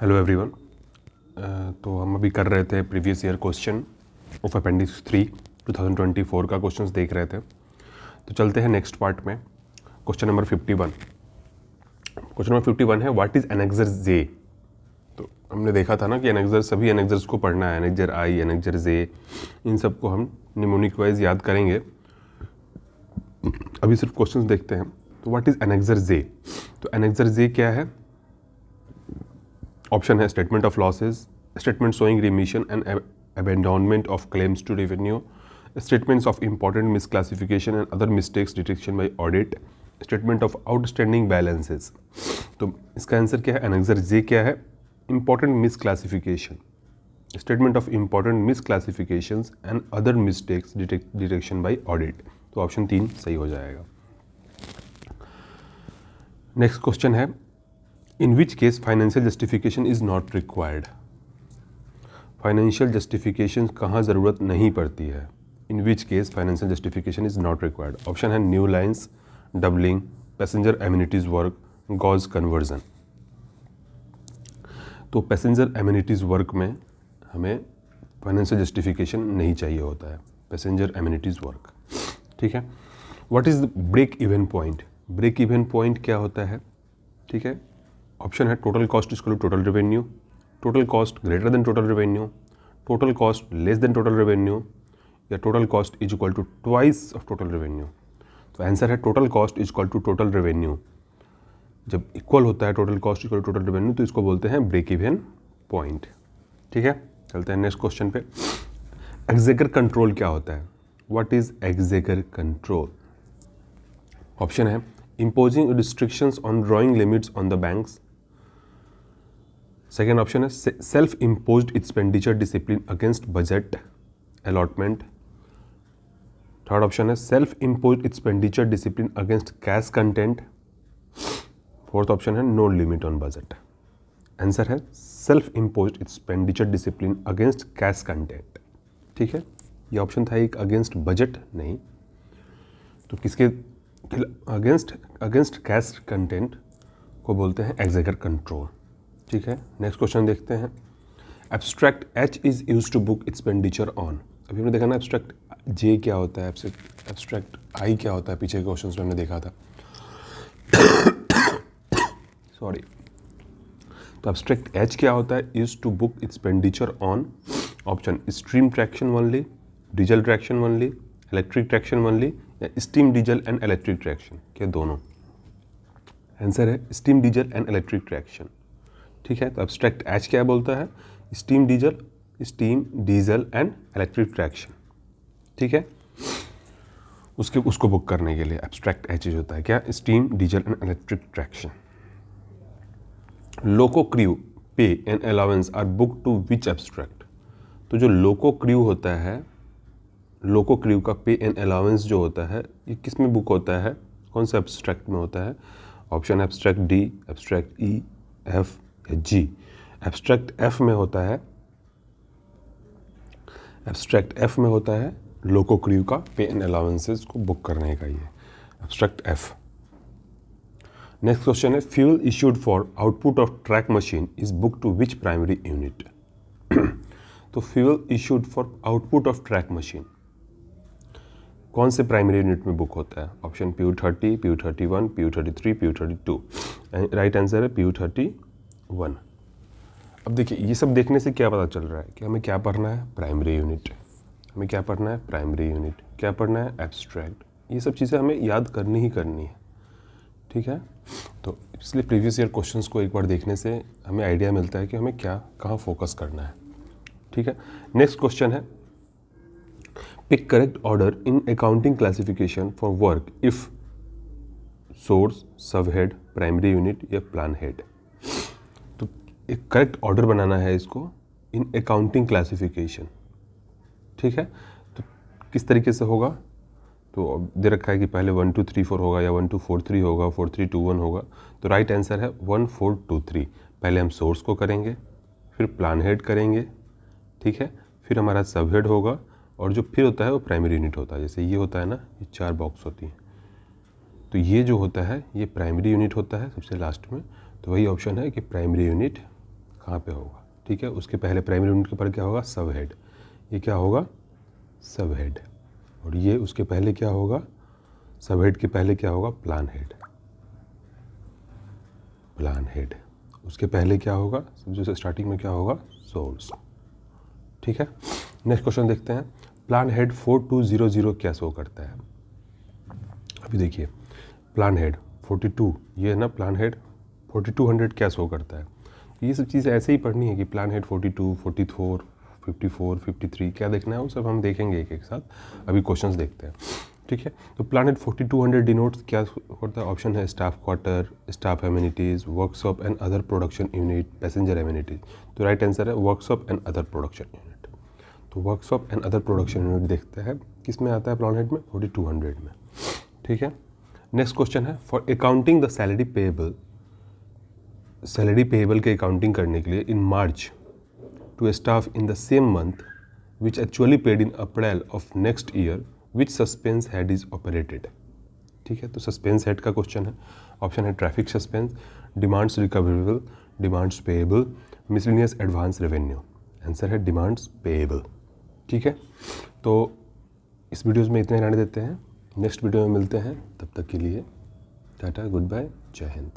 Hello everyone. तो हम अभी कर रहे थे previous year question of appendix 3 2024 का क्वेश्चंस देख रहे थे। तो चलते हैं नेक्स्ट पार्ट में। Question number 51। क्वेश्चन नंबर 51 है व्हाट इज़ एनेक्सर जे। तो हमने देखा था ना कि एनेक्सर, सभी एनेक्सर्स को पढ़ना है, एनेक्सर आई, एनेक्सर जे, इन सब को हम निमोनिक वाइज याद करेंगे। अभी सिर्फ क्वेश्चंस देखते हैं। तो व्हाट इज़ एनेक्सर जे। तो एनेक्सर जे क्या है? ऑप्शन है statement of losses, statement showing remission and abandonment of claims to revenue, statements of important misclassification and other mistakes detection by audit, statement of outstanding balances। तो इसका answer क्या है? Annexure जे क्या है? important misclassification, statement of important misclassifications and other mistakes detection by audit। तो option 3 सही हो जाएगा। नेक्स्ट क्वेश्चन है in which case financial justification is not required. Financial justification कहाँ ज़रूरत नहीं पड़ती है? In which case financial justification is not required. Option है new lines, doubling, passenger amenities work, gauge conversion. तो पैसेंजर एमिनिटीज़ वर्क में हमें फाइनेंशियल जस्टिफिकेशन नहीं चाहिए होता है, पैसेंजर एमिनिटीज़ वर्क। ठीक है। What is break even point. Break even point क्या होता है? ठीक है। ऑप्शन है total cost is equal to total revenue, total cost greater than total revenue, total cost less than total revenue, या total cost is equal to twice of total revenue. तो answer है total cost is equal to total revenue. जब equal होता है total cost equal to total revenue तो इसको बोलते हैं ब्रेक इवन पॉइंट। ठीक है। चलते हैं नेक्स्ट क्वेश्चन पे। एग्जेकर कंट्रोल क्या होता है? What is exchequer control. Option है imposing restrictions on drawing limits on the banks। Second option है self-imposed expenditure discipline against budget allotment। Third option है self-imposed expenditure discipline against cash content। Fourth option है no limit on budget। Answer है self-imposed expenditure discipline against cash content। ठीक है। ये option था एक against budget नहीं, तो किसके अगेंस्ट कैश कंटेंट को बोलते हैं एग्जेकर कंट्रोल। ठीक है। नेक्स्ट क्वेश्चन देखते हैं। Abstract H is use to book expenditure on. अभी हमने देखा ना एब्स्ट्रैक्ट जे क्या होता है, एब्स्ट्रैक्ट आई क्या होता है, पीछे के क्वेश्चन में हमने देखा था। सॉरी। तो एब्स्ट्रैक्ट एच क्या होता है? Use to book expenditure on. Option steam traction only, diesel traction only, electric traction only, या steam diesel and electric traction के दोनों। आंसर है steam diesel and electric traction. ठीक है। तो एब्स्ट्रैक्ट एच क्या बोलता है? Steam diesel and electric traction. ठीक है। उसको बुक करने के लिए एब्स्ट्रैक्ट एच होता है क्या? Steam diesel and electric traction. Loco crew pay and allowance are book to which abstract. तो जो लोको क्रू होता है, लोको क्रू का पे एंड अलाउंस जो होता है ये किस में बुक होता है? कौन सा एब्स्ट्रैक्ट में होता है? ऑप्शन एब्स्ट्रैक्ट डी, एब्स्ट्रैक्ट ई, एफ या जी। एब्स्ट्रैक्ट एफ में होता है, एब्स्ट्रैक्ट एफ में होता है लोको क्रू का पे एंड अलाउंसेस को बुक करने का, ये एब्स्ट्रैक्ट एफ। नेक्स्ट क्वेश्चन है fuel issued for output of track machine is book to which primary unit. तो fuel issued for output of track machine कौन से प्राइमरी यूनिट में बुक होता है? Option PU30, PU31, PU33, PU32। Right answer है PU31। अब देखिए ये सब देखने से क्या पता चल रहा है कि हमें क्या पढ़ना है? Primary unit. हमें क्या पढ़ना है? Primary unit. क्या पढ़ना है? एब्स्ट्रैक्ट। ये सब चीज़ें हमें याद करनी ही करनी है। ठीक है। तो इसलिए प्रीवियस ईयर क्वेश्चंस को एक बार देखने से हमें आइडिया मिलता है कि हमें क्या कहाँ फोकस करना है। ठीक है। नेक्स्ट क्वेश्चन है pick correct order in accounting classification for work if source, sub head, primary unit या प्लान हेड। तो एक करेक्ट ऑर्डर बनाना है इसको इन अकाउंटिंग क्लासिफिकेशन। ठीक है। तो किस तरीके से होगा? तो दे रखा है कि पहले 1 2 3 4 होगा या 1 2 4 3 होगा, 4 3 2 1 होगा। तो राइट आंसर है 1 4 2 3। पहले हम सोर्स को करेंगे, फिर प्लान हेड करेंगे, ठीक है, फिर हमारा सब हेड होगा, और जो फिर होता है वो प्राइमरी यूनिट होता है। जैसे ये होता है ना, ये 4 बॉक्स होती हैं, तो ये जो होता है ये प्राइमरी यूनिट होता है सबसे लास्ट में। तो वही ऑप्शन है कि प्राइमरी यूनिट कहाँ पे होगा, ठीक है। उसके पहले प्राइमरी यूनिट के ऊपर क्या होगा, सब हेड, ये क्या होगा, सब हेड। और ये उसके पहले क्या होगा, सब हेड के पहले क्या होगा, प्लान हेड, प्लान हेड। उसके पहले क्या होगा, सबसे स्टार्टिंग में क्या होगा, सोर्स, ठीक है। नेक्स्ट क्वेश्चन देखते हैं। प्लान हेड 4200 क्या शो करता है। अभी देखिए प्लान हेड 42, ये है ना प्लान हेड 4200 क्या शो करता है। ये सब चीज़ें ऐसे ही पढ़नी है कि प्लान हेड 42, 44, 54, 53 क्या देखना है, वो सब हम देखेंगे एक एक साथ। अभी क्वेश्चंस देखते हैं, ठीक है। तो प्लान हेड 4200 डिनोट्स क्या होता है। ऑप्शन है staff quarter, staff amenities, workshop and other production unit, passenger amenities. तो राइट आंसर है workshop and other production unit. तो workshop and other production unit देखते हैं किस में आता है, प्लान हेड में 4200 में, ठीक है। नेक्स्ट क्वेश्चन है for accounting the salary payable, salary payable के अकाउंटिंग करने के लिए in March to staff in the same month which actually paid in April of next year which suspense head is operated, ठीक है। तो suspense head का question है। Option है traffic suspense, demands recoverable, demands payable, miscellaneous advance revenue. Answer है demands payable, ठीक है। तो इस वीडियोज़ में इतने रहने देते हैं, नेक्स्ट वीडियो में मिलते हैं, तब तक के लिए टाटा, गुड बाय, जय हिंद।